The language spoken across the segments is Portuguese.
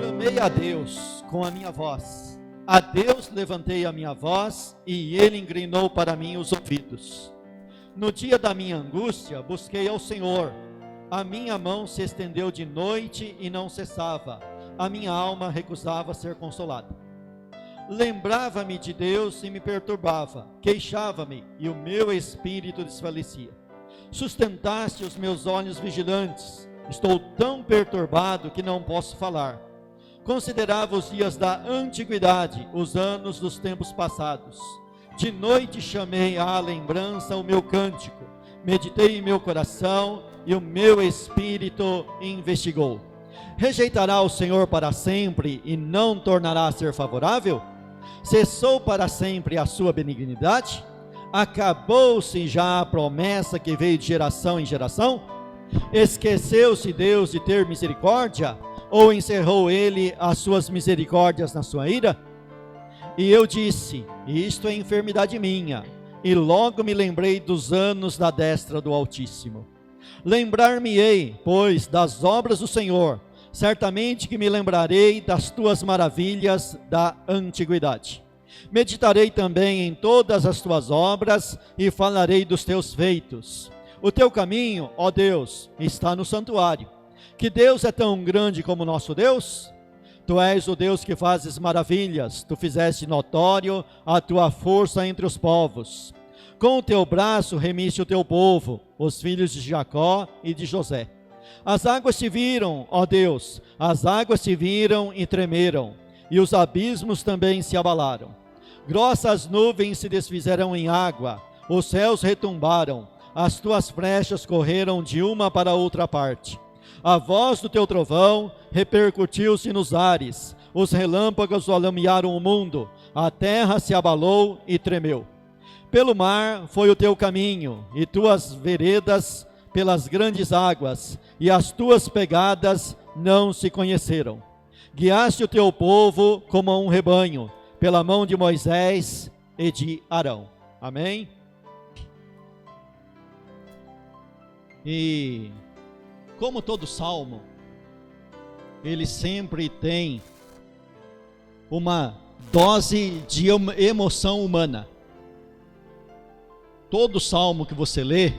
Clamei a Deus com a minha voz. A Deus levantei a minha voz, e Ele inclinou para mim os ouvidos. No dia da minha angústia, busquei ao Senhor. A minha mão se estendeu de noite e não cessava. A minha alma recusava ser consolada. Lembrava-me de Deus e me perturbava. Queixava-me e o meu espírito desfalecia. Sustentaste os meus olhos vigilantes. Estou tão perturbado que não posso falar. Considerava os dias da antiguidade, os anos dos tempos passados. De noite chamei à lembrança o meu cântico. Meditei em meu coração e o meu espírito investigou. Rejeitará o Senhor para sempre e não tornará a ser favorável? Cessou para sempre a sua benignidade? Acabou-se já a promessa que veio de geração em geração? Esqueceu-se Deus de ter misericórdia? Ou encerrou Ele as suas misericórdias na sua ira? E eu disse: isto é enfermidade minha. E logo me lembrei dos anos da destra do Altíssimo. Lembrar-me-ei, pois, das obras do Senhor. Certamente que me lembrarei das tuas maravilhas da antiguidade. Meditarei também em todas as tuas obras e falarei dos teus feitos. O teu caminho, ó Deus, está no santuário. Que Deus é tão grande como nosso Deus? Tu és o Deus que fazes maravilhas. Tu fizeste notório a tua força entre os povos. Com o teu braço remiste o teu povo, os filhos de Jacó e de José. As águas te viram, ó Deus, as águas te viram e tremeram, e os abismos também se abalaram. Grossas nuvens se desfizeram em água, os céus retumbaram, as tuas flechas correram de uma para outra parte. A voz do teu trovão repercutiu-se nos ares, os relâmpagos alamearam o mundo, a terra se abalou e tremeu. Pelo mar foi o teu caminho, e tuas veredas pelas grandes águas, e as tuas pegadas não se conheceram. Guiaste o teu povo como um rebanho, pela mão de Moisés e de Arão. Amém? E como todo salmo, ele sempre tem uma dose de emoção humana. Todo salmo que você lê,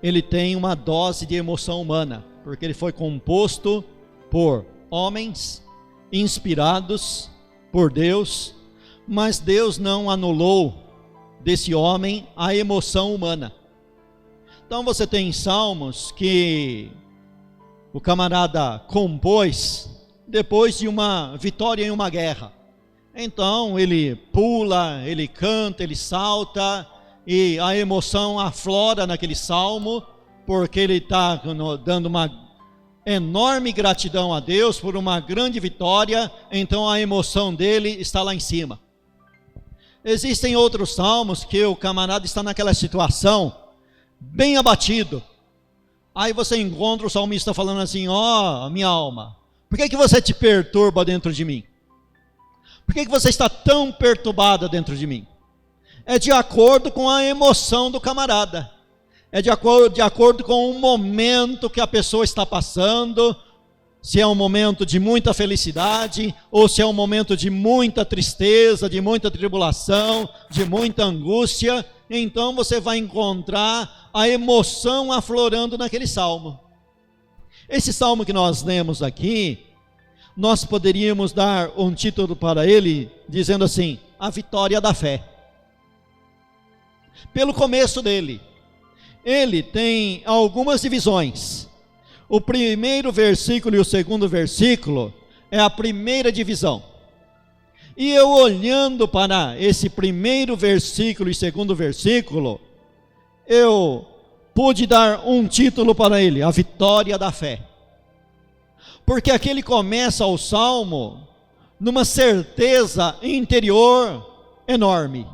ele tem uma dose de emoção humana, porque ele foi composto por homens inspirados por Deus, mas Deus não anulou desse homem a emoção humana. Então você tem salmos que o camarada compôs depois de uma vitória em uma guerra. Então ele pula, ele canta, ele salta, e a emoção aflora naquele salmo, porque ele está dando uma enorme gratidão a Deus por uma grande vitória, então a emoção dele está lá em cima. Existem outros salmos que o camarada está naquela situação, bem abatido. Aí você encontra o salmista falando assim: ó, minha alma, por que você te perturba dentro de mim? Por que você está tão perturbada dentro de mim? É de acordo com a emoção do camarada. É de acordo com o momento que a pessoa está passando, se é um momento de muita felicidade, ou se é um momento de muita tristeza, de muita tribulação, de muita angústia. Então você vai encontrar a emoção aflorando naquele salmo. Esse salmo que nós lemos aqui, nós poderíamos dar um título para ele, dizendo assim: a vitória da fé. Pelo começo dele, ele tem algumas divisões. O primeiro versículo e o segundo versículo é a primeira divisão. E eu, olhando para esse primeiro versículo e segundo versículo, eu pude dar um título para ele: a vitória da fé. Porque aqui ele começa o salmo numa certeza interior enorme.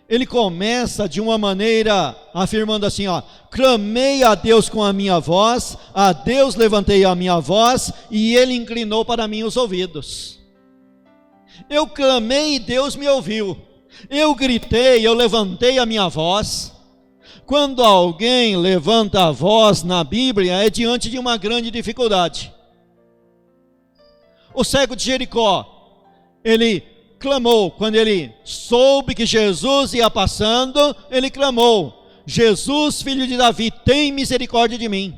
Ele começa de uma maneira afirmando assim, ó: clamei a Deus com a minha voz, a Deus levantei a minha voz, e Ele inclinou para mim os ouvidos. Eu clamei e Deus me ouviu. Eu gritei, eu levantei a minha voz. Quando alguém levanta a voz na Bíblia, é diante de uma grande dificuldade. O cego de Jericó, ele clamou, quando ele soube que Jesus ia passando, ele clamou: Jesus, filho de Davi, tem misericórdia de mim.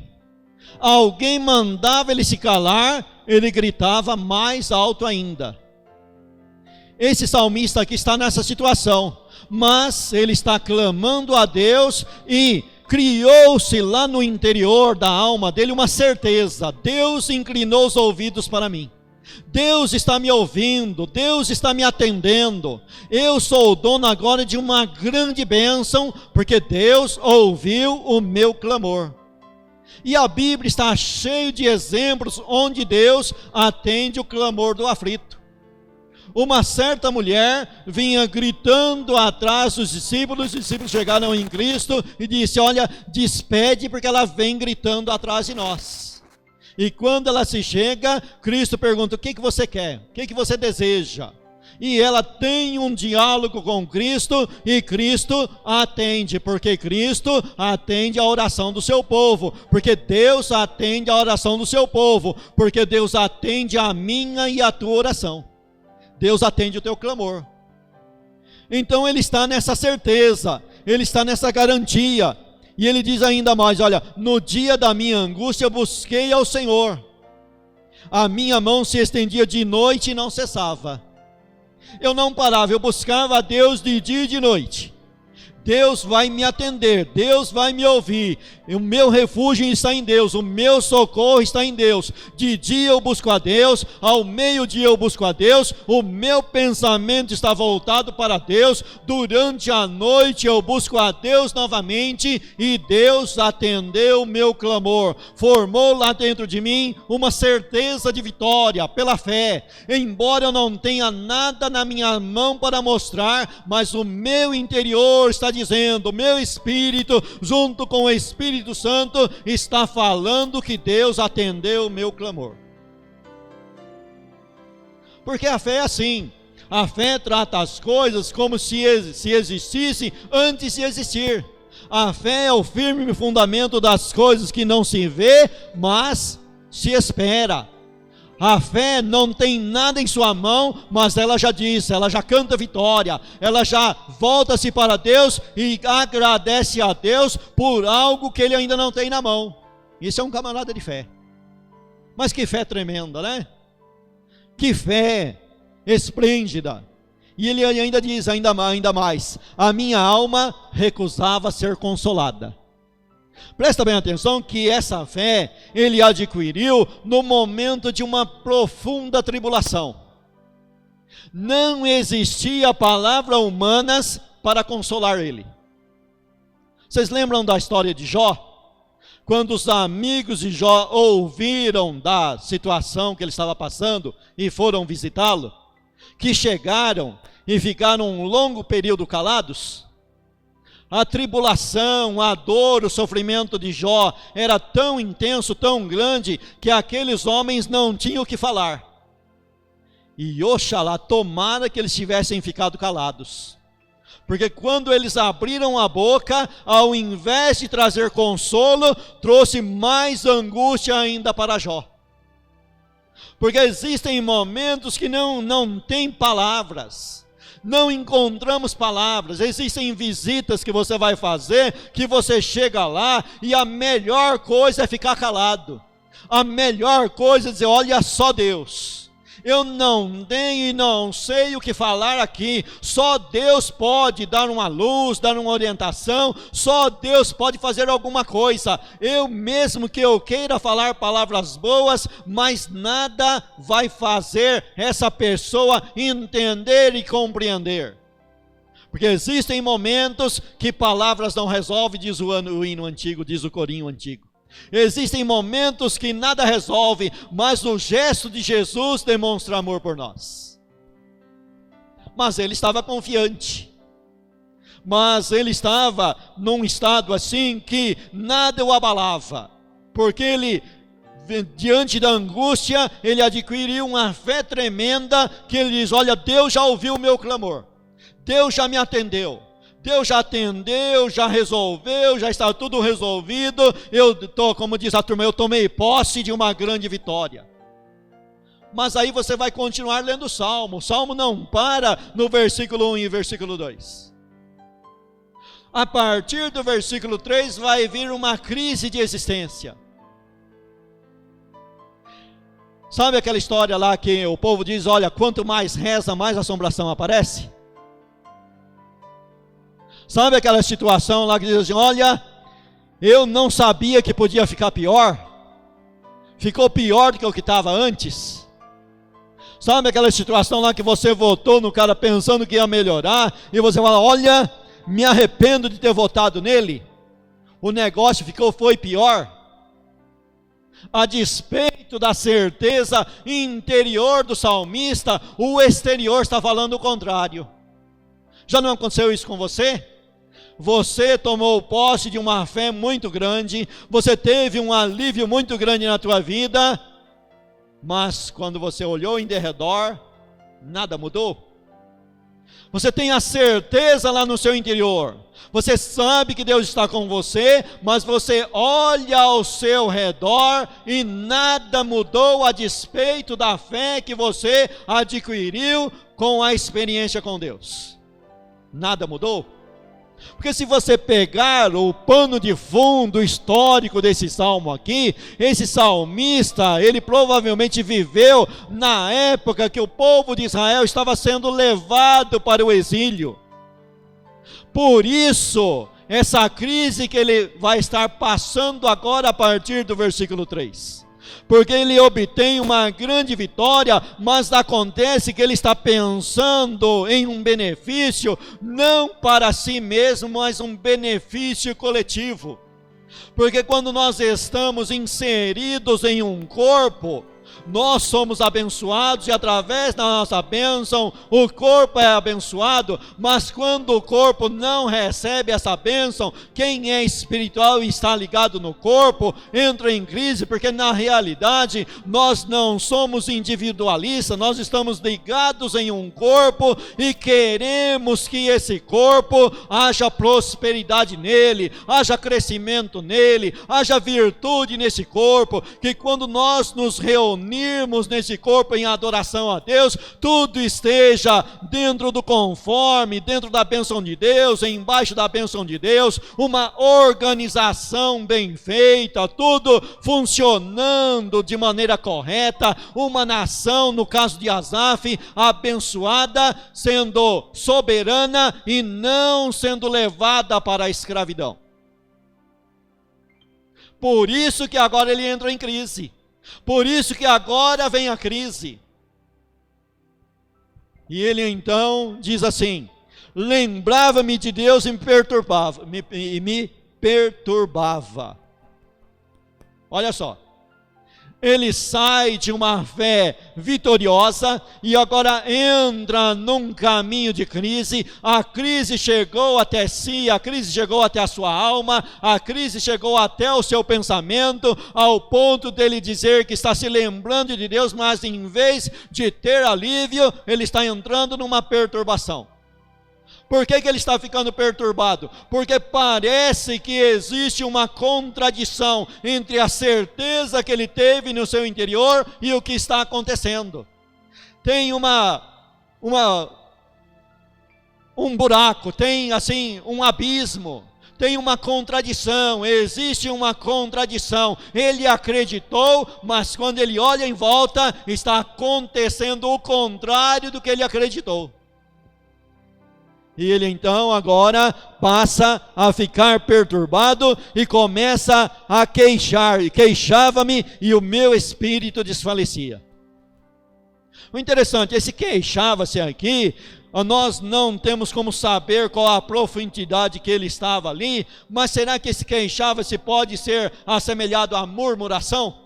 Alguém mandava ele se calar, ele gritava mais alto ainda. Esse salmista aqui está nessa situação, mas ele está clamando a Deus e criou-se lá no interior da alma dele uma certeza: Deus inclinou os ouvidos para mim. Deus está me ouvindo, Deus está me atendendo. Eu sou o dono agora de uma grande bênção, porque Deus ouviu o meu clamor. E a Bíblia está cheia de exemplos onde Deus atende o clamor do aflito. Uma certa mulher vinha gritando atrás dos discípulos, os discípulos chegaram em Cristo e disse: olha, despede, porque ela vem gritando atrás de nós. E quando ela se chega, Cristo pergunta: o que você quer? O que você deseja? E ela tem um diálogo com Cristo, e Cristo atende, porque Cristo atende a oração do seu povo, porque Deus atende a oração do seu povo, porque Deus atende a minha e a tua oração. Deus atende o teu clamor. Então ele está nessa certeza, ele está nessa garantia. E ele diz ainda mais: olha, no dia da minha angústia eu busquei ao Senhor. A minha mão se estendia de noite e não cessava. Eu não parava, eu buscava a Deus de dia e de noite. Deus vai me atender, Deus vai me ouvir. O meu refúgio está em Deus, o meu socorro está em Deus. De dia eu busco a Deus, ao meio-dia eu busco a Deus. O meu pensamento está voltado para Deus. Durante a noite eu busco a Deus novamente, e Deus atendeu o meu clamor. Formou lá dentro de mim uma certeza de vitória pela fé. Embora eu não tenha nada na minha mão para mostrar, mas o meu interior está dizendo, o meu espírito, junto com o Espírito Santo, está falando que Deus atendeu o meu clamor. Porque a fé é assim, a fé trata as coisas como se existisse antes de existir. A fé é o firme fundamento das coisas que não se vê, mas se espera. A fé não tem nada em sua mão, mas ela já diz, ela já canta vitória, ela já volta-se para Deus e agradece a Deus por algo que ele ainda não tem na mão. Isso é um camarada de fé. Mas que fé tremenda, né? Que fé esplêndida. E ele ainda diz ainda mais: a minha alma recusava ser consolada. Presta bem atenção que essa fé ele adquiriu no momento de uma profunda tribulação. Não existia palavra humanas para consolar ele. Vocês lembram da história de Jó? Quando os amigos de Jó ouviram da situação que ele estava passando e foram visitá-lo, que chegaram e ficaram um longo período calados. A tribulação, a dor, o sofrimento de Jó era tão intenso, tão grande, que aqueles homens não tinham o que falar. E oxalá, tomara que eles tivessem ficado calados. Porque quando eles abriram a boca, ao invés de trazer consolo, trouxe mais angústia ainda para Jó. Porque existem momentos que não tem palavras. Não encontramos palavras. Existem visitas que você vai fazer, que você chega lá e a melhor coisa é ficar calado. A melhor coisa é dizer: olha só Deus, eu não tenho e não sei o que falar aqui, só Deus pode dar uma luz, dar uma orientação, só Deus pode fazer alguma coisa. Eu mesmo que eu queira falar palavras boas, mas nada vai fazer essa pessoa entender e compreender. Porque existem momentos que palavras não resolvem, diz o hino antigo, diz o corinho antigo. Existem momentos que nada resolve, mas o gesto de Jesus demonstra amor por nós. Mas ele estava confiante. Mas ele estava num estado assim que nada o abalava. Porque ele, diante da angústia, ele adquiriu uma fé tremenda, que ele diz: olha, Deus já ouviu o meu clamor. Deus já me atendeu. Deus já atendeu, já resolveu, já está tudo resolvido. Como diz a turma, eu tomei posse de uma grande vitória. Mas aí você vai continuar lendo o Salmo. O Salmo não para no versículo 1 e versículo 2. A partir do versículo 3 vai vir uma crise de existência. Sabe aquela história lá que o povo diz, olha, quanto mais reza, mais assombração aparece? Sabe aquela situação lá que diz assim, olha, eu não sabia que podia ficar pior. Ficou pior do que o que estava antes. Sabe aquela situação lá que você votou no cara pensando que ia melhorar, e você fala, olha, me arrependo de ter votado nele. O negócio foi pior. A despeito da certeza interior do salmista, o exterior está falando o contrário. Já não aconteceu isso com você? Você tomou posse de uma fé muito grande, você teve um alívio muito grande na tua vida, mas quando você olhou em derredor, nada mudou. Você tem a certeza lá no seu interior, você sabe que Deus está com você, mas você olha ao seu redor e nada mudou a despeito da fé que você adquiriu com a experiência com Deus. Nada mudou? Porque se você pegar o pano de fundo histórico desse salmo aqui, esse salmista, ele provavelmente viveu na época que o povo de Israel estava sendo levado para o exílio. Por isso, essa crise que ele vai estar passando agora a partir do versículo 3. Porque ele obtém uma grande vitória, mas acontece que ele está pensando em um benefício, não para si mesmo, mas um benefício coletivo. Porque quando nós estamos inseridos em um corpo, nós somos abençoados e através da nossa bênção o corpo é abençoado, mas quando o corpo não recebe essa bênção, quem é espiritual e está ligado no corpo entra em crise, porque na realidade nós não somos individualistas, nós estamos ligados em um corpo e queremos que esse corpo haja prosperidade nele, haja crescimento nele, haja virtude nesse corpo, que quando nós nos reunimos nesse corpo em adoração a Deus, tudo esteja dentro do conforme, dentro da bênção de Deus, embaixo da bênção de Deus, uma organização bem feita, tudo funcionando de maneira correta, uma nação, no caso de Asaf, abençoada, sendo soberana e não sendo levada para a escravidão. Por isso que agora ele entra em crise. Por isso que agora vem a crise. E ele então diz assim, lembrava-me de Deus e me perturbava. Olha só. Ele sai de uma fé vitoriosa e agora entra num caminho de crise. A crise chegou até si, a crise chegou até a sua alma, a crise chegou até o seu pensamento, ao ponto dele dizer que está se lembrando de Deus, mas em vez de ter alívio, ele está entrando numa perturbação. Por que ele está ficando perturbado? Porque parece que existe uma contradição entre a certeza que ele teve no seu interior e o que está acontecendo. Tem um buraco, tem assim um abismo, tem uma contradição, existe uma contradição. Ele acreditou, mas quando ele olha em volta, está acontecendo o contrário do que ele acreditou. E ele então agora passa a ficar perturbado e começa a queixar. E queixava-me e o meu espírito desfalecia. O interessante, esse queixava-se aqui, nós não temos como saber qual a profundidade que ele estava ali, mas será que esse queixava-se pode ser assemelhado à murmuração?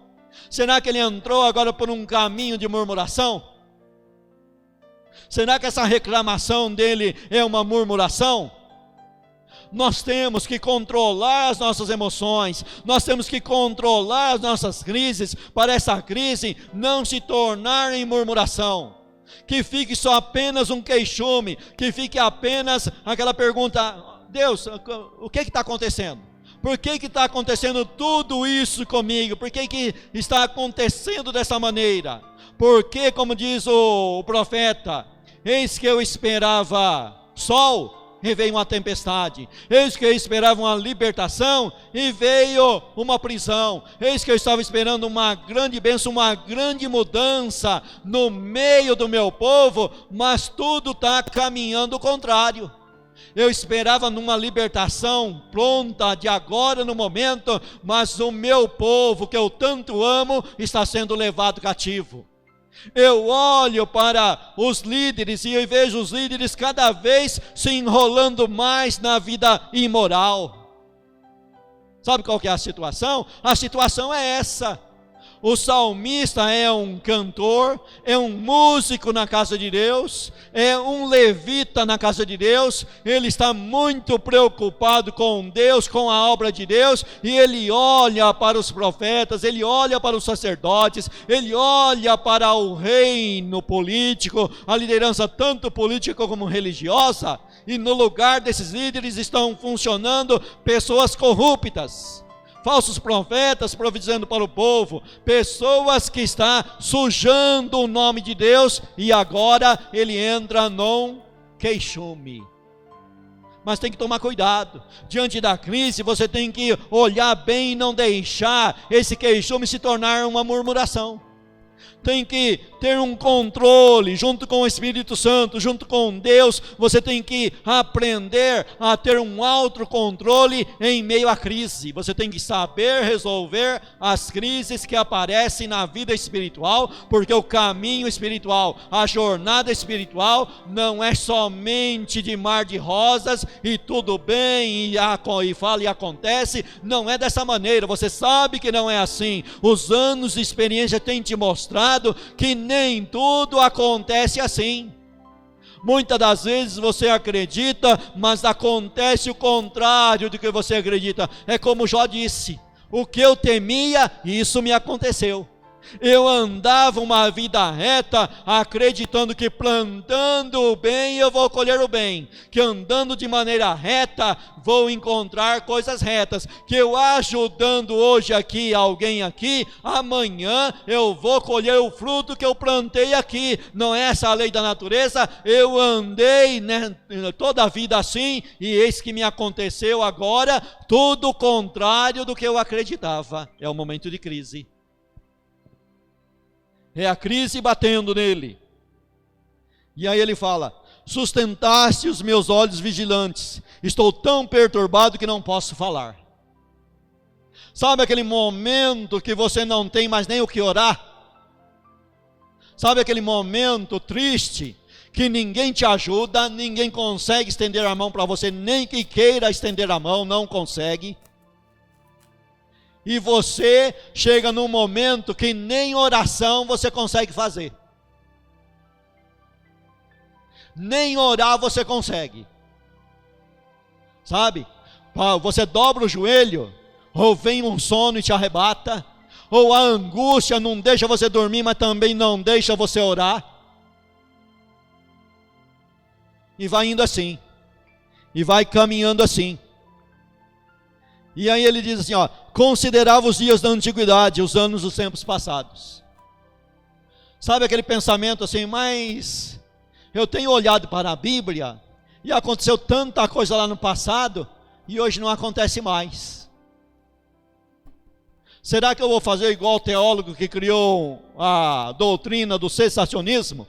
Será que ele entrou agora por um caminho de murmuração? Será que essa reclamação dele é uma murmuração? Nós temos que controlar as nossas emoções, nós temos que controlar as nossas crises, para essa crise não se tornar em murmuração, que fique só apenas um queixume, que fique apenas aquela pergunta, Deus, o que está acontecendo? Por que está acontecendo tudo isso comigo? Por que está acontecendo dessa maneira? Porque, como diz o profeta, eis que eu esperava sol, e veio uma tempestade. Eis que eu esperava uma libertação, e veio uma prisão. Eis que eu estava esperando uma grande bênção, uma grande mudança no meio do meu povo, mas tudo está caminhando o contrário. Eu esperava numa libertação pronta de agora no momento, mas o meu povo, que eu tanto amo, está sendo levado cativo. Eu olho para os líderes e eu vejo os líderes cada vez se enrolando mais na vida imoral. Sabe qual que é a situação? A situação é essa. O salmista é um cantor, é um músico na casa de Deus, é um levita na casa de Deus. Ele está muito preocupado com Deus, com a obra de Deus, e ele olha para os profetas, ele olha para os sacerdotes, ele olha para o reino político, a liderança tanto política como religiosa, e no lugar desses líderes estão funcionando pessoas corruptas, falsos profetas profetizando para o povo, pessoas que estão sujando o nome de Deus, e agora ele entra num queixume. Mas tem que tomar cuidado, diante da crise você tem que olhar bem e não deixar esse queixume se tornar uma murmuração. Tem que ter um controle junto com o Espírito Santo, junto com Deus. Você tem que aprender a ter um autocontrole em meio à crise. Você tem que saber resolver as crises que aparecem na vida espiritual, porque o caminho espiritual, a jornada espiritual não é somente de mar de rosas e tudo bem e fala e acontece. Não é dessa maneira, você sabe que não é assim. Os anos de experiência têm te mostrado que nem tudo acontece assim. Muitas das vezes você acredita, mas acontece o contrário do que você acredita. É como Jó disse: o que eu temia, isso me aconteceu. Eu andava uma vida reta, acreditando que plantando o bem eu vou colher o bem, que andando de maneira reta vou encontrar coisas retas, que eu ajudando hoje aqui alguém aqui, amanhã eu vou colher o fruto que eu plantei aqui. Não é essa a lei da natureza? Eu andei, né, toda a vida assim, e eis que me aconteceu agora tudo o contrário do que eu acreditava. É o momento de crise. É a crise batendo nele. E aí ele fala: sustentaste os meus olhos vigilantes, estou tão perturbado que não posso falar. Sabe aquele momento que você não tem mais nem o que orar? Sabe aquele momento triste, que ninguém te ajuda, ninguém consegue estender a mão para você, nem que queira estender a mão, não consegue. E você chega num momento que nem oração você consegue fazer. Nem orar você consegue. Sabe? Você dobra o joelho, ou vem um sono e te arrebata, ou a angústia não deixa você dormir, mas também não deixa você orar. E vai indo assim. E vai caminhando assim. E aí ele diz assim, ó: considerava os dias da antiguidade, os anos dos tempos passados. Sabe aquele pensamento assim, mas eu tenho olhado para a Bíblia, e aconteceu tanta coisa lá no passado, e hoje não acontece mais. Será que eu vou fazer igual o teólogo que criou a doutrina do cessacionismo?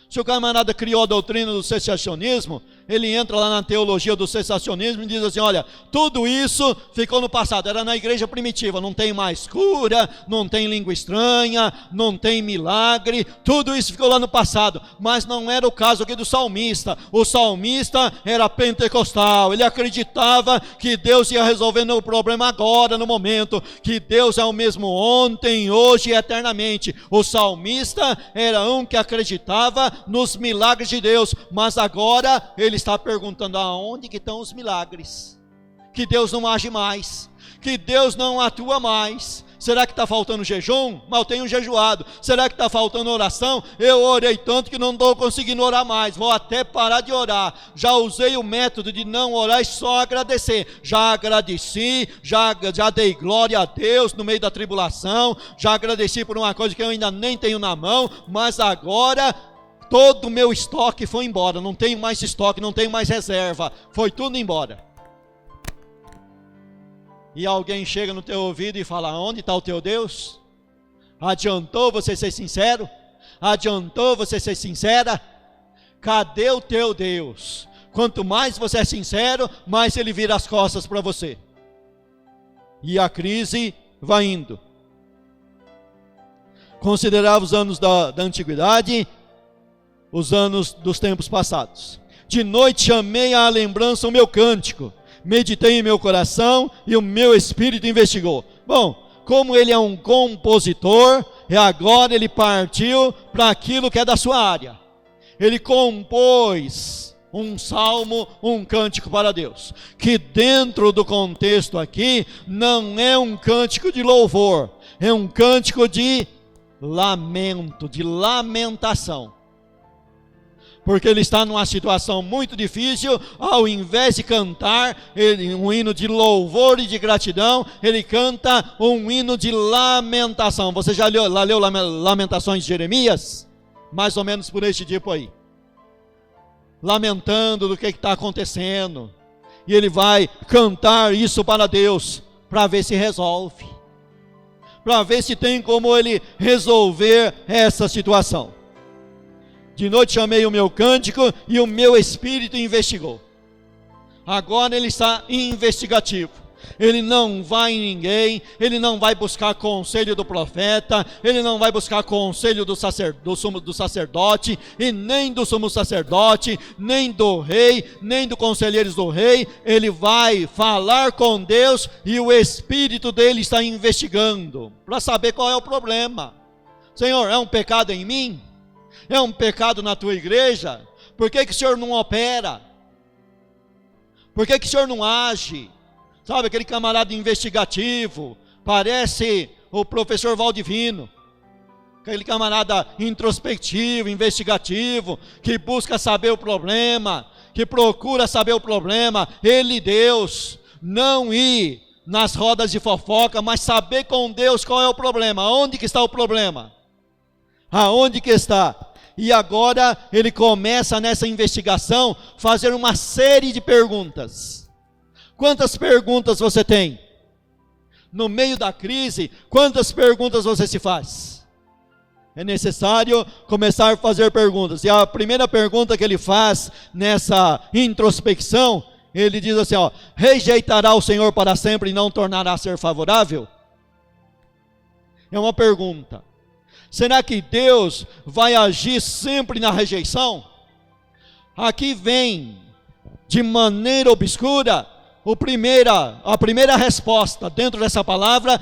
Se o camarada criou a doutrina do cessacionismo, ele entra lá na teologia do cessacionismo e diz assim: olha, tudo isso ficou no passado, era na igreja primitiva, não tem mais cura, não tem língua estranha, não tem milagre, tudo isso ficou lá no passado. Mas não era o caso aqui do salmista. O salmista era pentecostal, ele acreditava que Deus ia resolvendo o problema agora, no momento, que Deus é o mesmo ontem, hoje e eternamente. O salmista era um que acreditava nos milagres de Deus, mas agora ele está perguntando: aonde que estão os milagres? Que Deus não age mais, que Deus não atua mais. Será que está faltando jejum? Mas eu tenho jejuado. Será que está faltando oração? Eu orei tanto que não estou conseguindo orar mais. Vou até parar de orar. Já usei o método de não orar e só agradecer. Já agradeci, já dei glória a Deus no meio da tribulação. Já agradeci por uma coisa que eu ainda nem tenho na mão. Mas agora todo o meu estoque foi embora. Não tenho mais estoque, não tenho mais reserva. Foi tudo embora. E alguém chega no teu ouvido e fala: onde está o teu Deus? Adiantou você ser sincero? Adiantou você ser sincera? Cadê o teu Deus? Quanto mais você é sincero, mais ele vira as costas para você. E a crise vai indo. Considerava os anos da antiguidade, os anos dos tempos passados. De noite chamei à lembrança o meu cântico. Meditei em meu coração e o meu espírito investigou. Bom, como ele é um compositor, e agora ele partiu para aquilo que é da sua área. Ele compôs um salmo, um cântico para Deus, que dentro do contexto aqui, não é um cântico de louvor, é um cântico de lamento, de lamentação. Porque ele está numa situação muito difícil. Ao invés de cantar um hino de louvor e de gratidão, ele canta um hino de lamentação. Você já leu Lamentações de Jeremias? Mais ou menos por este tipo aí. Lamentando do que está acontecendo. E ele vai cantar isso para Deus, para ver se resolve. Para ver se tem como ele resolver essa situação. De noite chamei o meu cântico e o meu espírito investigou. Agora ele está investigativo. Ele não vai em ninguém, ele não vai buscar conselho do profeta, ele não vai buscar conselho do sacerdote, e nem do sumo sacerdote, nem do rei, nem dos conselheiros do rei. Ele vai falar com Deus e o espírito dele está investigando, para saber qual é o problema. Senhor, é um pecado em mim? É um pecado na tua igreja? Por que o Senhor não opera? Por que o Senhor não age? Sabe, aquele camarada investigativo, parece o professor Valdivino, aquele camarada introspectivo, investigativo, que busca saber o problema, que procura saber o problema. Ele, Deus, não ir nas rodas de fofoca, mas saber com Deus qual é o problema. Onde que está o problema? Aonde que está? E agora ele começa nessa investigação fazer uma série de perguntas. Quantas perguntas você tem? No meio da crise, quantas perguntas você se faz? É necessário começar a fazer perguntas. E a primeira pergunta que ele faz nessa introspecção, ele diz assim, rejeitará o Senhor para sempre e não tornará a ser favorável? É uma pergunta. Será que Deus vai agir sempre na rejeição? Aqui vem, de maneira obscura, a primeira resposta. Dentro dessa palavra,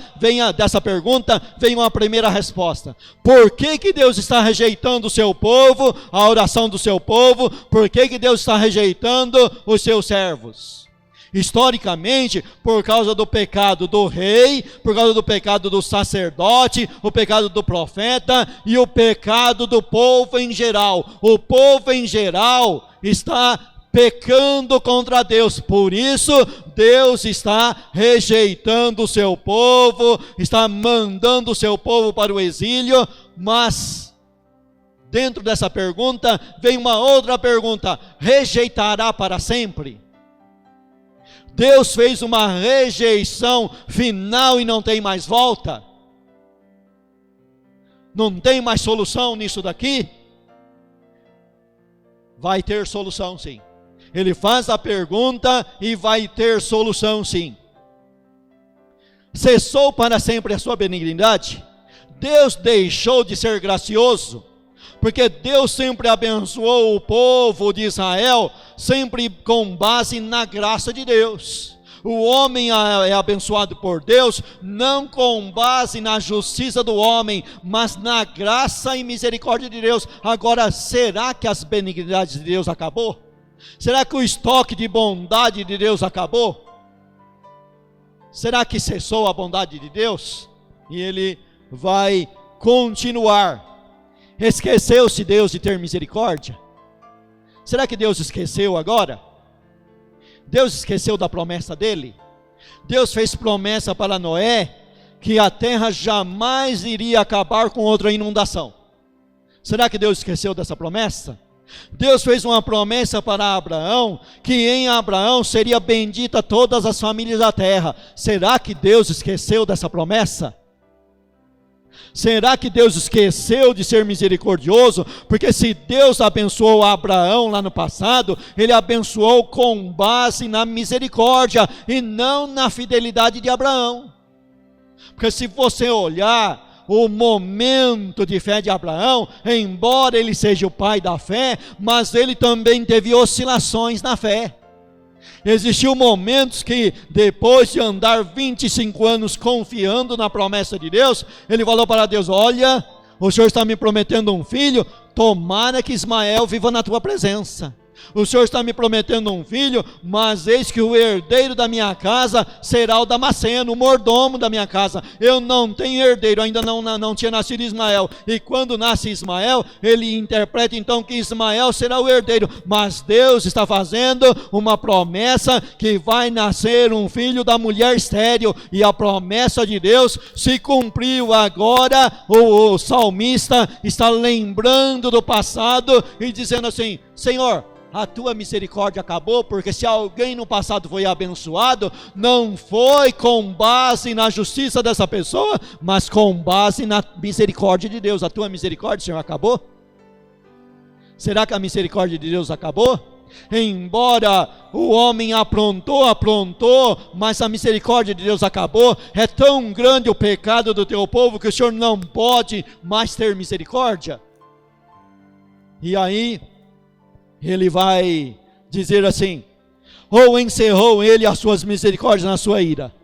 dessa pergunta, vem uma primeira resposta. Por que Deus está rejeitando o seu povo, a oração do seu povo? Por que Deus está rejeitando os seus servos? Historicamente, por causa do pecado do rei, por causa do pecado do sacerdote, o pecado do profeta e o pecado do povo em geral. O povo em geral está pecando contra Deus, por isso Deus está rejeitando o seu povo, está mandando o seu povo para o exílio. Mas dentro dessa pergunta vem uma outra pergunta: rejeitará para sempre? Deus fez uma rejeição final e não tem mais volta? Não tem mais solução nisso daqui? Vai ter solução sim. Ele faz a pergunta e vai ter solução sim. Cessou para sempre a sua benignidade? Deus deixou de ser gracioso? Porque Deus sempre abençoou o povo de Israel, sempre com base na graça de Deus. O homem é abençoado por Deus, não com base na justiça do homem, mas na graça e misericórdia de Deus. Agora, será que as benignidades de Deus acabou? Será que o estoque de bondade de Deus acabou? Será que cessou a bondade de Deus? E ele vai continuar. Esqueceu-se Deus de ter misericórdia? Será que Deus esqueceu agora? Deus esqueceu da promessa dele? Deus fez promessa para Noé que a terra jamais iria acabar com outra inundação. Será que Deus esqueceu dessa promessa? Deus fez uma promessa para Abraão, que em Abraão seria bendita todas as famílias da terra. Será que Deus esqueceu dessa promessa? Será que Deus esqueceu de ser misericordioso? Porque se Deus abençoou Abraão lá no passado, Ele abençoou com base na misericórdia e não na fidelidade de Abraão. Porque se você olhar o momento de fé de Abraão, embora ele seja o pai da fé, mas ele também teve oscilações na fé. Existiu momentos que, depois de andar 25 anos confiando na promessa de Deus, ele falou para Deus: olha, o Senhor está me prometendo um filho, tomara que Ismael viva na tua presença. O Senhor está me prometendo um filho, mas eis que o herdeiro da minha casa será o Damasceno, o mordomo da minha casa. Eu não tenho herdeiro, ainda não tinha nascido Ismael. E quando nasce Ismael, ele interpreta então que Ismael será o herdeiro. Mas Deus está fazendo uma promessa que vai nascer um filho da mulher estéril. E a promessa de Deus se cumpriu agora. O salmista está lembrando do passado e dizendo assim: Senhor, a tua misericórdia acabou, porque se alguém no passado foi abençoado, não foi com base na justiça dessa pessoa, mas com base na misericórdia de Deus. A tua misericórdia, Senhor, acabou? Será que a misericórdia de Deus acabou? Embora o homem aprontou, mas a misericórdia de Deus acabou. É tão grande o pecado do teu povo que o Senhor não pode mais ter misericórdia. E aí ele vai dizer assim: ou encerrou ele as suas misericórdias na sua ira.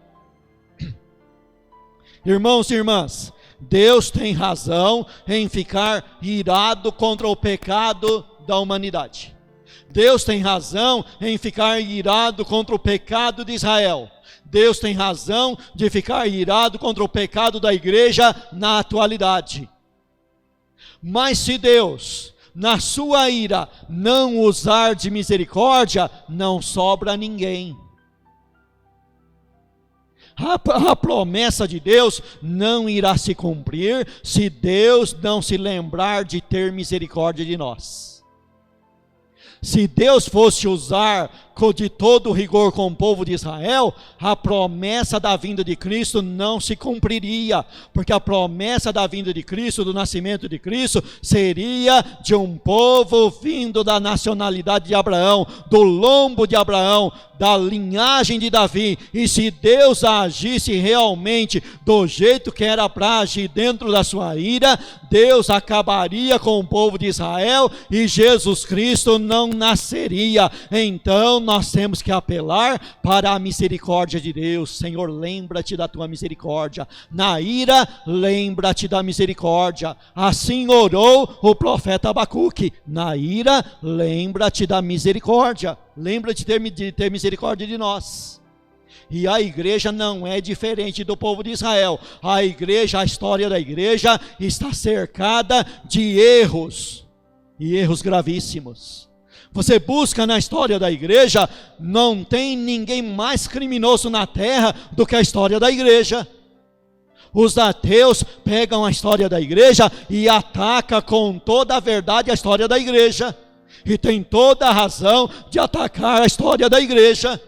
Irmãos e irmãs, Deus tem razão em ficar irado contra o pecado da humanidade. Deus tem razão em ficar irado contra o pecado de Israel. Deus tem razão de ficar irado contra o pecado da igreja na atualidade. Mas se Deus, na sua ira, não usar de misericórdia, não sobra ninguém. A promessa de Deus não irá se cumprir se Deus não se lembrar de ter misericórdia de nós. Se Deus fosse usar de todo rigor com o povo de Israel, a promessa da vinda de Cristo não se cumpriria, porque a promessa da vinda de Cristo, do nascimento de Cristo, seria de um povo vindo da nacionalidade de Abraão, do lombo de Abraão, da linhagem de Davi. E se Deus agisse realmente do jeito que era para agir dentro da sua ira, Deus acabaria com o povo de Israel e Jesus Cristo não nasceria. Então nós temos que apelar para a misericórdia de Deus. Senhor, lembra-te da tua misericórdia. Na ira, lembra-te da misericórdia. Assim orou o profeta Abacuque. Na ira, lembra-te da misericórdia. Lembra-te de ter misericórdia de nós. E a igreja não é diferente do povo de Israel. A igreja, a história da igreja está cercada de erros, e erros gravíssimos. Você busca na história da igreja, não tem ninguém mais criminoso na terra do que a história da igreja. Os ateus pegam a história da igreja e atacam com toda a verdade a história da igreja. E tem toda a razão de atacar a história da igreja.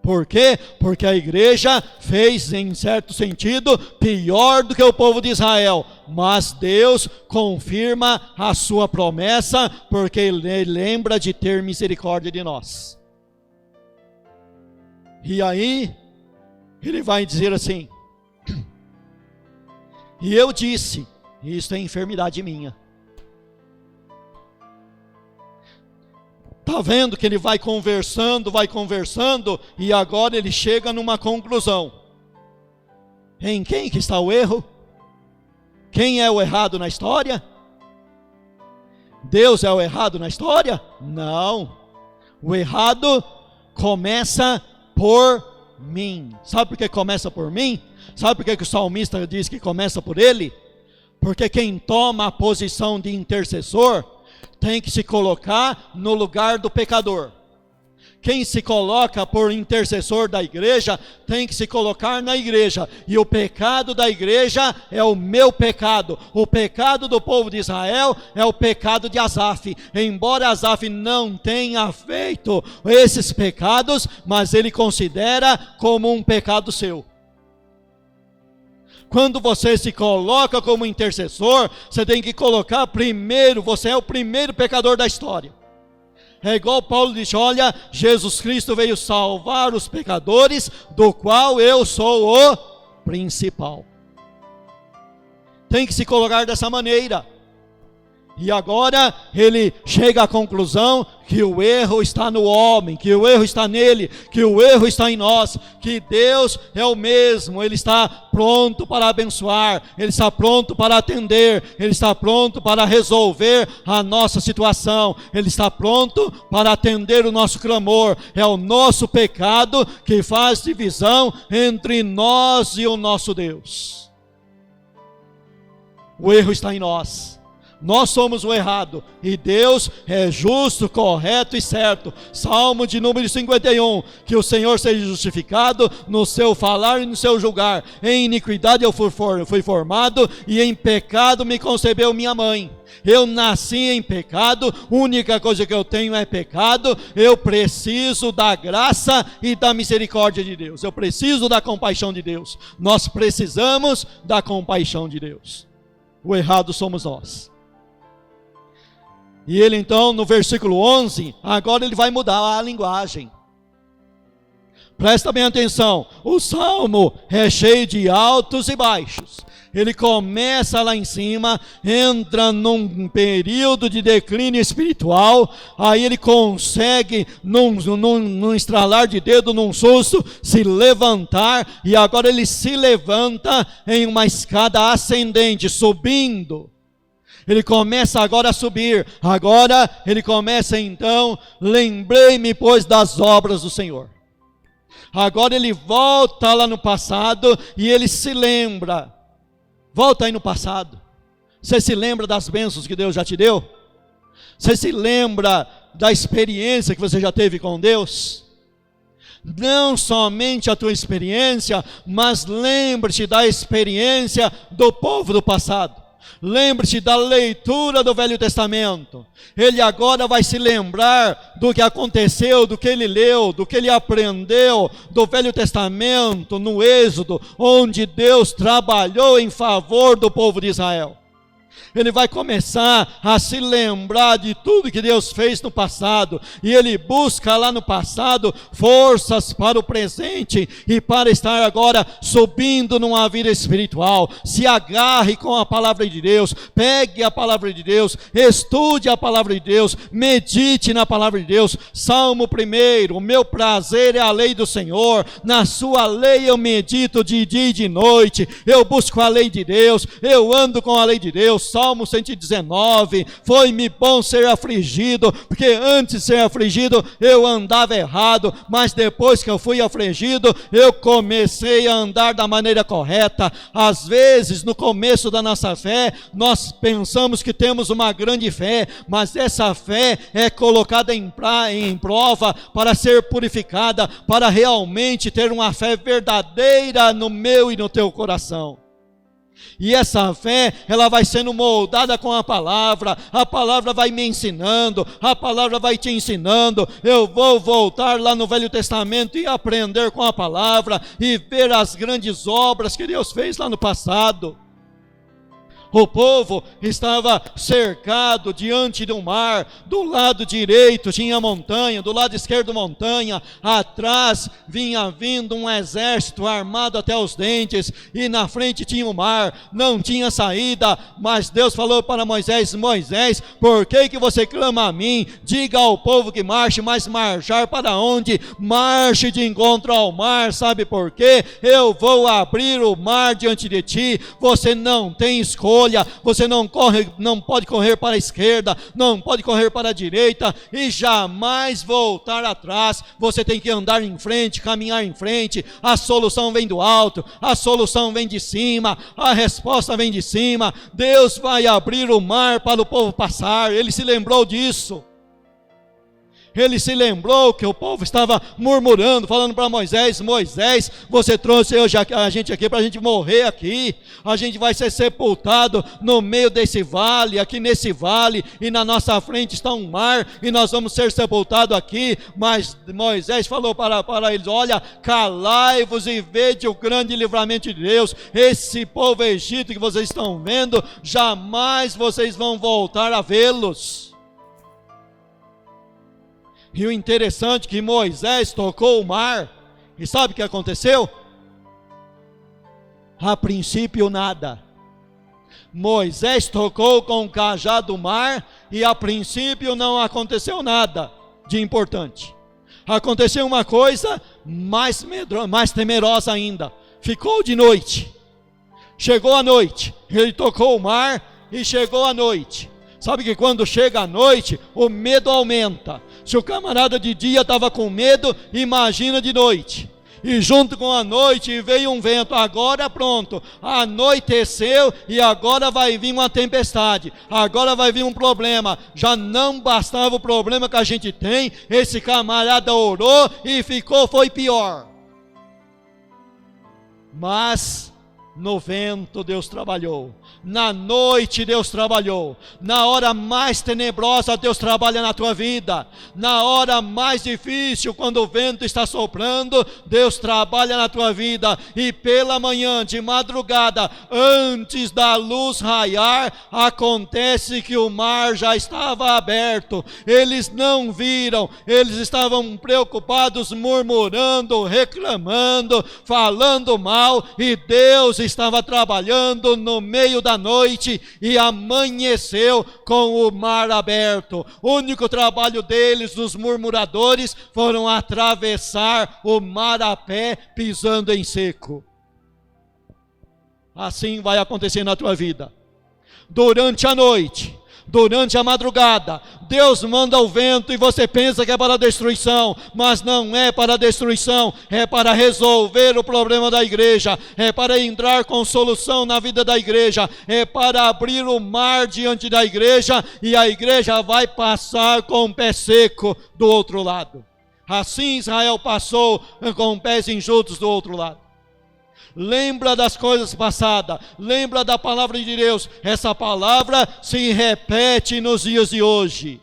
Por quê? Porque a igreja fez, em certo sentido, pior do que o povo de Israel. Mas Deus confirma a sua promessa, porque Ele lembra de ter misericórdia de nós. E aí, Ele vai dizer assim: e eu disse, isto é enfermidade minha. Está vendo que ele vai conversando, e agora ele chega numa conclusão. Em quem que está o erro? Quem é o errado na história? Deus é o errado na história? Não. O errado começa por mim. Sabe por que começa por mim? Sabe por que o salmista diz que começa por ele? Porque quem toma a posição de intercessor tem que se colocar no lugar do pecador. Quem se coloca por intercessor da igreja tem que se colocar na igreja. E o pecado da igreja é o meu pecado. O pecado do povo de Israel é o pecado de Asaf. Embora Asaf não tenha feito esses pecados, mas ele considera como um pecado seu. Quando você se coloca como intercessor, você tem que colocar primeiro, você é o primeiro pecador da história. É igual Paulo diz, olha, Jesus Cristo veio salvar os pecadores, do qual eu sou o principal. Tem que se colocar dessa maneira. E agora ele chega à conclusão que o erro está no homem, que o erro está nele, que o erro está em nós, que Deus é o mesmo, Ele está pronto para abençoar, Ele está pronto para atender, Ele está pronto para resolver a nossa situação, Ele está pronto para atender o nosso clamor. É o nosso pecado que faz divisão entre nós e o nosso Deus. O erro está em nós. Nós somos o errado, e Deus é justo, correto e certo. Salmo de número 51, que o Senhor seja justificado no seu falar e no seu julgar. Em iniquidade eu fui formado, e em pecado me concebeu minha mãe. Eu nasci em pecado, única coisa que eu tenho é pecado. Eu preciso da graça e da misericórdia de Deus. Eu preciso da compaixão de Deus. Nós precisamos da compaixão de Deus. O errado somos nós. E ele então, no versículo 11, agora ele vai mudar a linguagem. Presta bem atenção, o salmo é cheio de altos e baixos. Ele começa lá em cima, entra num período de declínio espiritual, aí ele consegue, num estralar de dedo, num susto, se levantar, e agora ele se levanta em uma escada ascendente, subindo. Ele começa agora a subir, agora ele começa então, lembrei-me pois das obras do Senhor. Agora ele volta lá no passado e ele se lembra, volta aí no passado, você se lembra das bênçãos que Deus já te deu? Você se lembra da experiência que você já teve com Deus? Não somente a tua experiência, mas lembre-te da experiência do povo do passado. Lembre-se da leitura do Velho Testamento. Ele agora vai se lembrar do que aconteceu, do que ele leu, do que ele aprendeu do Velho Testamento, no Êxodo, onde Deus trabalhou em favor do povo de Israel. Ele vai começar a se lembrar de tudo que Deus fez no passado, e ele busca lá no passado forças para o presente e para estar agora subindo numa vida espiritual. Se agarre com a palavra de Deus, pegue a palavra de Deus, estude a palavra de Deus, medite na palavra de Deus. Salmo 1, o meu prazer é a lei do Senhor, na sua lei eu medito de dia e de noite. Eu busco a lei de Deus, eu ando com a lei de Deus. Salmo 119, foi-me bom ser afligido, porque antes de ser afligido eu andava errado, mas depois que eu fui afligido, eu comecei a andar da maneira correta. Às vezes, no começo da nossa fé, nós pensamos que temos uma grande fé, mas essa fé é colocada em prova para ser purificada, para realmente ter uma fé verdadeira no meu e no teu coração. E essa fé, ela vai sendo moldada com a palavra vai me ensinando, a palavra vai te ensinando. Eu vou voltar lá no Velho Testamento e aprender com a palavra, e ver as grandes obras que Deus fez lá no passado. O povo estava cercado diante do mar, do lado direito tinha montanha, do lado esquerdo montanha, atrás vinha vindo um exército armado até os dentes, e na frente tinha o mar, não tinha saída. Mas Deus falou para Moisés: Moisés, por que você clama a mim? Diga ao povo que marche, mas marchar para onde? Marche de encontro ao mar. Sabe por quê? Eu vou abrir o mar diante de ti, você não tem escolha. escolha. Você não pode correr para a esquerda, não pode correr para a direita e jamais voltar atrás. Você tem que andar em frente, caminhar em frente. A solução vem do alto, a solução vem de cima, a resposta vem de cima. Deus vai abrir o mar para o povo passar. Ele se lembrou disso. Ele se lembrou que o povo estava murmurando, falando para Moisés: Moisés, você trouxe a gente aqui para a gente morrer aqui. A gente vai ser sepultado no meio desse vale, aqui nesse vale, e na nossa frente está um mar, e nós vamos ser sepultados aqui. Mas Moisés falou para eles: olha, calai-vos e vede o grande livramento de Deus. Esse povo egito que vocês estão vendo, jamais vocês vão voltar a vê-los. E o interessante é que Moisés tocou o mar, e sabe o que aconteceu? A princípio nada. Moisés tocou com o cajado o mar, e a princípio não aconteceu nada de importante. Aconteceu uma coisa mais temerosa ainda. Ficou de noite. Chegou a noite, ele tocou o mar e chegou a noite. Sabe que quando chega a noite, o medo aumenta. Se o camarada de dia estava com medo, imagina de noite. E junto com a noite veio um vento. Agora pronto, anoiteceu e agora vai vir uma tempestade. Agora vai vir um problema. Já não bastava o problema que a gente tem. Esse camarada orou e foi pior. Mas no vento Deus trabalhou, na noite Deus trabalhou, na hora mais tenebrosa Deus trabalha na tua vida, na hora mais difícil, quando o vento está soprando, Deus trabalha na tua vida. E pela manhã, de madrugada, antes da luz raiar, acontece que o mar já estava aberto. Eles não viram, eles estavam preocupados, murmurando, reclamando, falando mal, e Deus estava trabalhando no meio da noite e amanheceu com o mar aberto. O único trabalho deles, dos murmuradores, foram atravessar o mar a pé, pisando em seco. Assim vai acontecer na tua vida. Durante a noite, durante a madrugada, Deus manda o vento e você pensa que é para a destruição, mas não é para a destruição, é para resolver o problema da igreja, é para entrar com solução na vida da igreja, é para abrir o mar diante da igreja, e a igreja vai passar com o pé seco do outro lado. Assim Israel passou com pés enxutos do outro lado. Lembra das coisas passadas, lembra da palavra de Deus. Essa palavra se repete nos dias de hoje.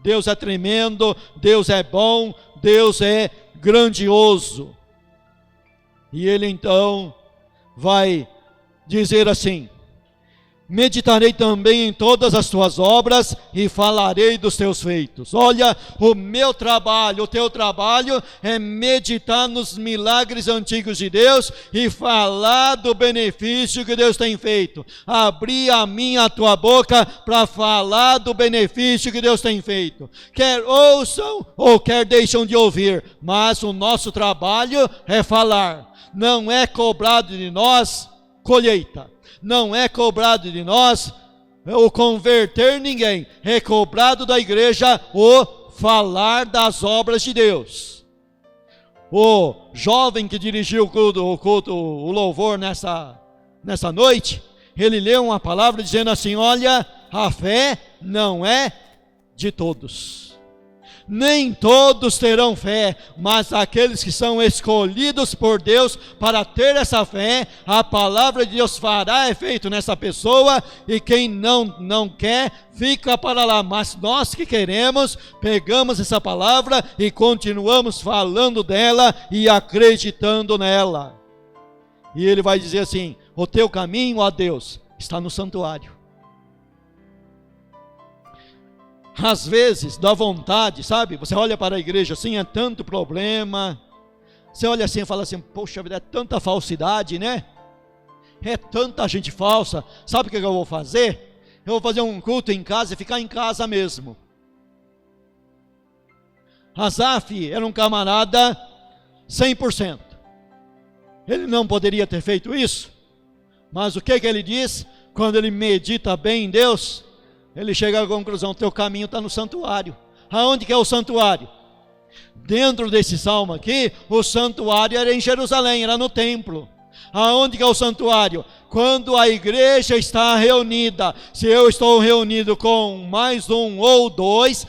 Deus é tremendo, Deus é bom, Deus é grandioso. E ele então vai dizer assim: meditarei também em todas as tuas obras e falarei dos teus feitos. Olha, o meu trabalho, o teu trabalho é meditar nos milagres antigos de Deus e falar do benefício que Deus tem feito. Abrir a minha, a tua boca para falar do benefício que Deus tem feito. Quer ouçam ou quer deixam de ouvir, mas o nosso trabalho é falar. Não é cobrado de nós colheita. Não é cobrado de nós o converter ninguém, é cobrado da igreja o falar das obras de Deus. O jovem que dirigiu o louvor nessa noite, ele leu uma palavra dizendo assim: olha, a fé não é de todos. Nem todos terão fé, mas aqueles que são escolhidos por Deus para ter essa fé, a palavra de Deus fará efeito nessa pessoa, e quem não quer, fica para lá. Mas nós que queremos, pegamos essa palavra e continuamos falando dela e acreditando nela. E ele vai dizer assim: o teu caminho, ó Deus, está no santuário. Às vezes dá vontade, sabe? Você olha para a igreja assim, é tanto problema. Você olha assim e fala assim: poxa vida, é tanta falsidade, né? É tanta gente falsa. Sabe o que eu vou fazer? Eu vou fazer um culto em casa e ficar em casa mesmo. Asaf era um camarada 100%. Ele não poderia ter feito isso. Mas o que ele diz? quando ele medita bem em Deus, ele chega à conclusão: teu caminho está no santuário. Aonde que é o santuário? Dentro desse salmo aqui, o santuário era em Jerusalém, era no templo. Aonde que é o santuário? Quando a igreja está reunida. Se eu estou reunido com mais um ou dois,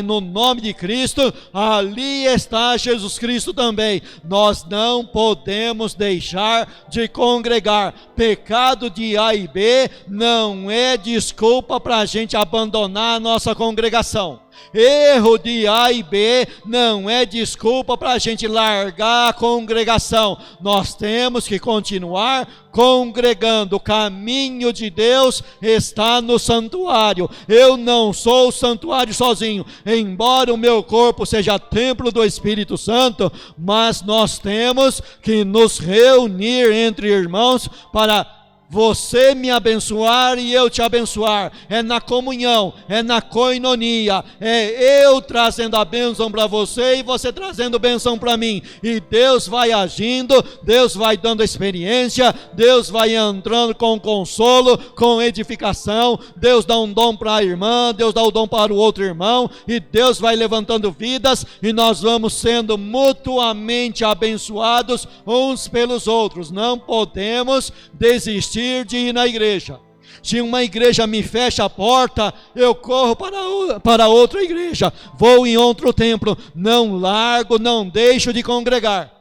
no nome de Cristo, ali está Jesus Cristo também. Nós não podemos deixar de congregar. Pecado de A e B não é desculpa para a gente abandonar a nossa congregação. Erro de A e B não é desculpa para a gente largar a congregação. Nós temos que continuar congregando. O caminho de Deus está no santuário. Eu não sou o santuário sozinho, embora o meu corpo seja templo do Espírito Santo, mas nós temos que nos reunir entre irmãos para você me abençoar e eu te abençoar. É na comunhão, é na koinonia, é eu trazendo a bênção para você e você trazendo bênção para mim, e Deus vai agindo, Deus vai dando experiência, Deus vai entrando com consolo, com edificação. Deus dá um dom para a irmã, Deus dá o dom para o outro irmão, e Deus vai levantando vidas, e nós vamos sendo mutuamente abençoados uns pelos outros. Não podemos desistir de ir na igreja. Se uma igreja me fecha a porta, eu corro para outra igreja, vou em outro templo, não largo, não deixo de congregar.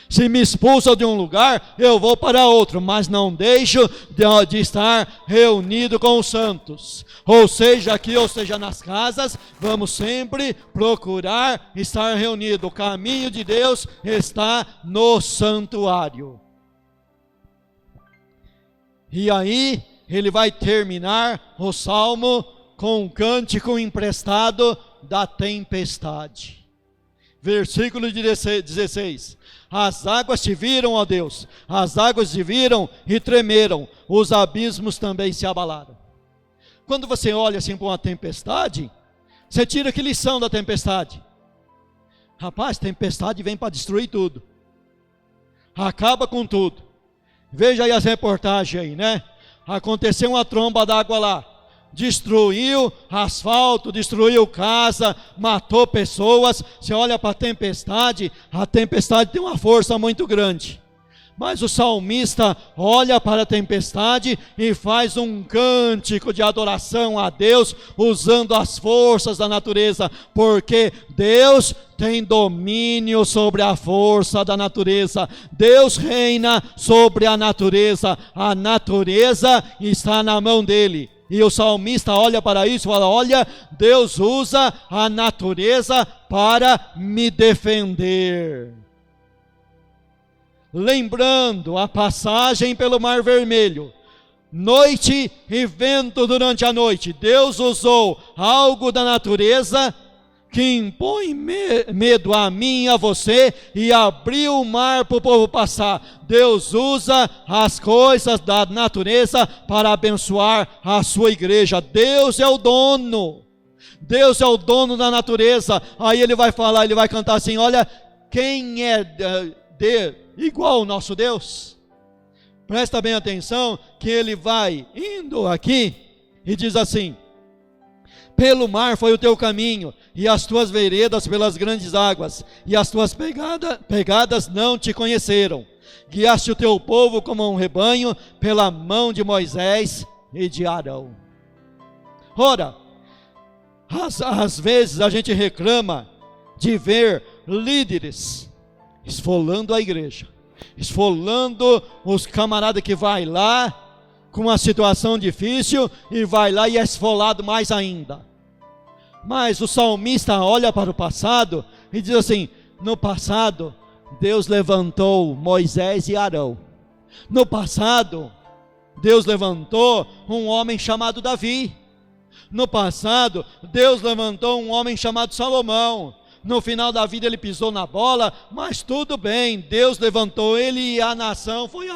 Se me expulsam de um lugar, eu vou para outro, mas não deixo de estar reunido com os santos. Ou seja, aqui ou seja nas casas, vamos sempre procurar estar reunido. O caminho de Deus está no santuário. E aí, ele vai terminar o salmo com um cântico emprestado da tempestade. Versículo 16: as águas te viram, ó Deus, as águas te viram e tremeram, os abismos também se abalaram. Quando você olha assim para uma tempestade, você tira que lição da tempestade? Rapaz, tempestade vem para destruir tudo, acaba com tudo. Veja aí as reportagens aí, né? Aconteceu uma tromba d'água lá, destruiu asfalto, destruiu casa, matou pessoas. Você olha para a tempestade tem uma força muito grande. Mas o salmista olha para a tempestade e faz um cântico de adoração a Deus, usando as forças da natureza, porque Deus tem domínio sobre a força da natureza. Deus reina sobre a natureza está na mão dele. E o salmista olha para isso e fala: olha, Deus usa a natureza para me defender. Lembrando a passagem pelo Mar Vermelho, noite e vento durante a noite, Deus usou algo da natureza que impõe medo a mim e a você, e abriu o mar para o povo passar. Deus usa as coisas da natureza para abençoar a sua igreja. Deus é o dono, Deus é o dono da natureza. Aí ele vai falar, ele vai cantar assim: olha, quem é igual ao nosso Deus? Presta bem atenção que ele vai indo aqui e diz assim: pelo mar foi o teu caminho, e as tuas veredas pelas grandes águas, e as tuas pegadas não te conheceram. Guiaste o teu povo como um rebanho, pela mão de Moisés e de Arão. Ora, às vezes a gente reclama de ver líderes esfolando a igreja, esfolando os camaradas que vai lá com uma situação difícil e vai lá e é esfolado mais ainda. Mas o salmista olha para o passado e diz assim: no passado Deus levantou Moisés e Arão. No passado Deus levantou um homem chamado Davi. No passado Deus levantou um homem chamado Salomão. no final da vida ele pisou na bola, mas tudo bem, Deus levantou ele e a nação foi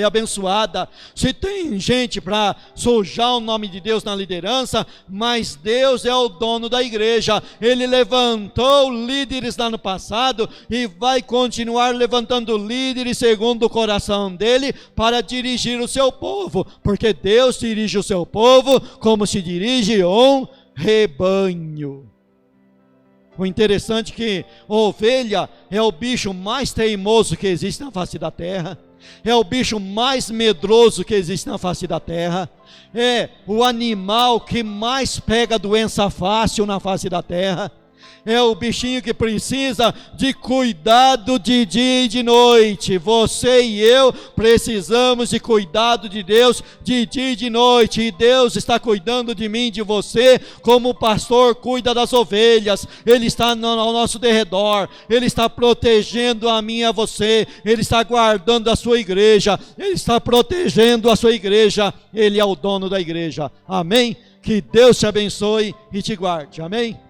abençoada. Se tem gente para sujar o nome de Deus na liderança, mas Deus é o dono da igreja. Ele levantou líderes lá no passado e vai continuar levantando líderes segundo o coração dele para dirigir o seu povo, porque Deus dirige o seu povo como se dirige um rebanho. O interessante é que a ovelha é o bicho mais teimoso que existe na face da terra, é o bicho mais medroso que existe na face da terra, é o animal que mais pega doença fácil na face da terra, é o bichinho que precisa de cuidado de dia e de noite. Você e eu precisamos de cuidado de Deus de dia e de noite, e Deus está cuidando de mim, de você, como o pastor cuida das ovelhas. Ele está ao nosso derredor, Ele está protegendo a mim e a você, Ele está guardando a sua igreja, Ele está protegendo a sua igreja, Ele é o dono da igreja. Amém? Que Deus te abençoe e te guarde. Amém?